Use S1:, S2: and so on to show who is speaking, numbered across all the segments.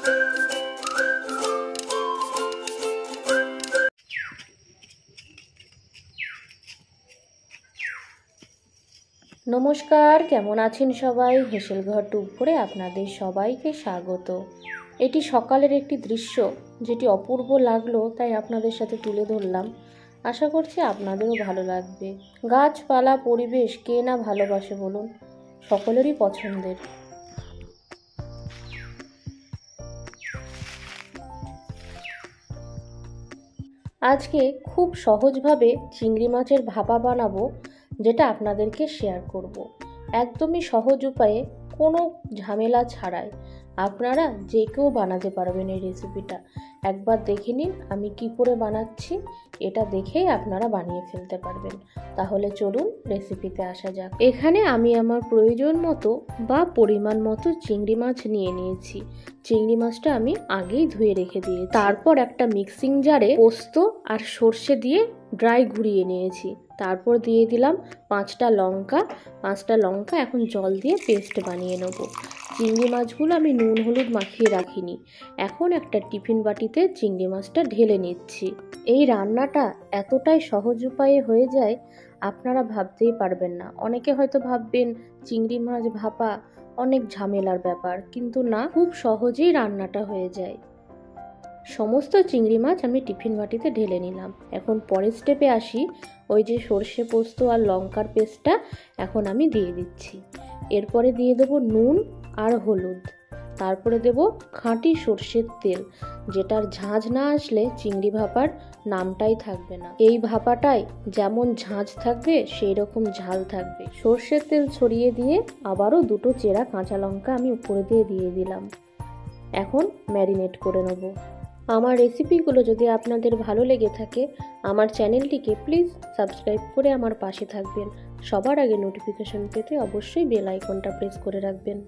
S1: নমস্কার, কেমন আছেন সবাই? হেসেল ঘর টুকরে আপনাদের সবাইকে স্বাগত। এটি সকালের একটি দৃশ্য যেটি অপূর্ব লাগলো, তাই আপনাদের সাথে তুলে ধরলাম। আশা করছি আপনাদেরও ভালো লাগবে। গাছপালা, পরিবেশ কে না ভালোবাসে বলুন? সকলেরই পছন্দের। আজকে খুব সহজভাবে চিংড়ি মাছের ভাপা বানাবো, যেটা আপনাদেরকে শেয়ার করব। একদমই সহজ উপায়ে, কোনো ঝামেলা ছাড়াই আপনারা যে কেউ বানাতে পারবেন এই রেসিপিটা। একবার দেখে নিন আমি কি করে বানাচ্ছি, এটা দেখেই আপনারা বানিয়ে ফেলতে পারবেন। তাহলে চলুন রেসিপিতে আসা যাক। এখানে আমি আমার প্রয়োজন মতো বা পরিমাণ মতো চিংড়ি মাছ নিয়ে নিয়েছি। চিংড়ি মাছটা আমি আগেই ধুয়ে রেখে দিয়েছি। তারপর একটা মিক্সিং জারে পোস্ত আর সর্ষে দিয়ে ড্রাই ঘুরিয়ে নিয়েছি। তারপর দিয়ে দিলাম 5টা লঙ্কা। এখন জল দিয়ে পেস্ট বানিয়ে নেব। চিংড়ি মাছগুলো আমি নুন হলুদ মাখিয়ে রাখিনি। এখন একটা টিফিন বাটিতে চিংড়ি মাছটা ঢেলে নিচ্ছি। এই রান্নাটা এতটাই সহজ উপায়ে হয়ে যায়, আপনারা ভাবতেই পারবেন না। অনেকে হয়তো ভাববেন চিংড়ি মাছ ভাপা অনেক ঝামেলার ব্যাপার, কিন্তু না, খুব সহজেই রান্নাটা হয়ে যায়। সমস্ত চিংড়ি মাছ আমি টিফিন বাটিতে ঢেলে নিলাম। এখন পরের স্টেপে আসি। ওই যে সর্ষে পোস্ত আর লঙ্কার পেস্টটা এখন আমি দিয়ে দিচ্ছি। এরপরে দিয়ে দেবো নুন আর হলুদ। তারপরে দেব খাঁটি সর্ষের তেল, যেটার ঝাঁঝ না আসলে চিংড়ি ভাপার নামটাই থাকবে না। এই ভাপাটাই যেমন ঝাঁঝ থাকবে সেই রকম ঝাল থাকবে। সর্ষের তেল ছড়িয়ে দিয়ে আবারও 2টো চেরা কাঁচা লঙ্কা আমি উপরে দিয়ে দিলাম। এখন ম্যারিনেট করে নেব। আমার রেসিপিগুলো যদি আপনাদের ভালো লেগে থাকে, আমার চ্যানেলটিকে প্লিজ সাবস্ক্রাইব করে আমার পাশে থাকবেন। সবার আগে নোটিফিকেশন পেতে অবশ্যই বেল আইকনটা প্রেস করে রাখবেন।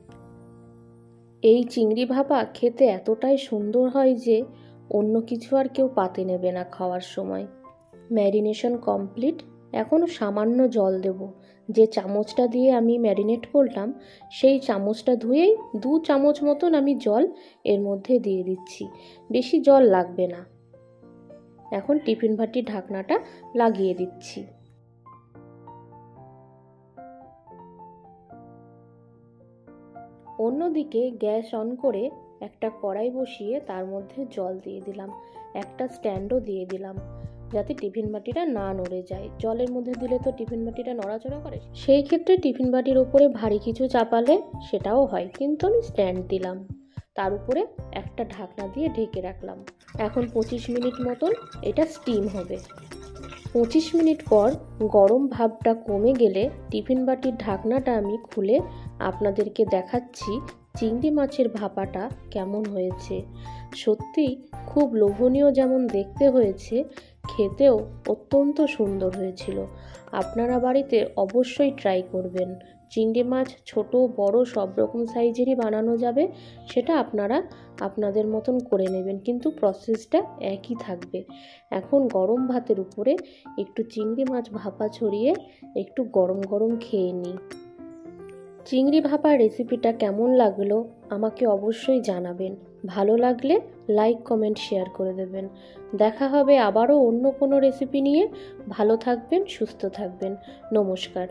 S1: এই চিংড়ি ভাপা খেতে এতটাই সুন্দর হয় যে অন্য কিছু আর কেউ পাতে নেবে না খাওয়ার সময়। Marination complete. এখন সামান্য জল দেব। যে চামচটা দিয়ে আমি ম্যারিনেট করলাম সেই চামচটা ধুয়েই 2 চামচ মতন আমি জল এর মধ্যে দিয়ে দিচ্ছি। বেশি জল লাগবে না। এখন টিফিন বাটির ঢাকনাটা লাগিয়ে দিচ্ছি। অন্যদিকে গ্যাস অন করে একটা কড়াই বসিয়ে তার মধ্যে জল দিয়ে দিলাম। একটা স্ট্যান্ডও দিয়ে দিলাম, যাতে টিফিন বাটিটা না নড়ে যায়। জলের মধ্যে দিলে তো টিফিন বাটিটা নড়াচড়া করে, সেই ক্ষেত্রে টিফিন বাটির উপরে ভারী কিছু চাপালে সেটাও হয়, কিন্তু আমি স্ট্যান্ড দিলাম। তার উপরে একটা ঢাকনা দিয়ে ঢেকে রাখলাম। এখন 25 মিনিট মতন এটা স্টিম হবে। 25 মিনিট পর গরম ভাবটা কমে গেলে টিফিন বাটির ঢাকনাটা আমি খুলে আপনাদেরকে দেখাচ্ছি চিংড়ি মাছের ভাপাটা কেমন হয়েছে। সত্যি খুব লোভনীয় যেমন দেখতে হয়েছে, খেতেও অত্যন্ত সুন্দর হয়েছিল। আপনারা বাড়িতে অবশ্যই ট্রাই করবেন। চিংড়ি মাছ ছোট বড় সব রকম সাইজেরই বানানো যাবে, সেটা আপনারা আপনাদের মতন করে নেবেন, কিন্তু প্রসেসটা একই থাকবে। এখন গরম ভাতের উপরে একটু চিংড়ি মাছ ভাপা ছড়িয়ে একটু গরম গরম খেয়ে নিই। চিংড়ি ভাপার রেসিপিটা কেমন লাগলো আমাকে অবশ্যই জানাবেন। ভালো লাগলে লাইক কমেন্ট শেয়ার করে দেবেন। দেখা হবে আবারও অন্য কোনো রেসিপি নিয়ে। ভালো থাকবেন, সুস্থ থাকবেন। নমস্কার।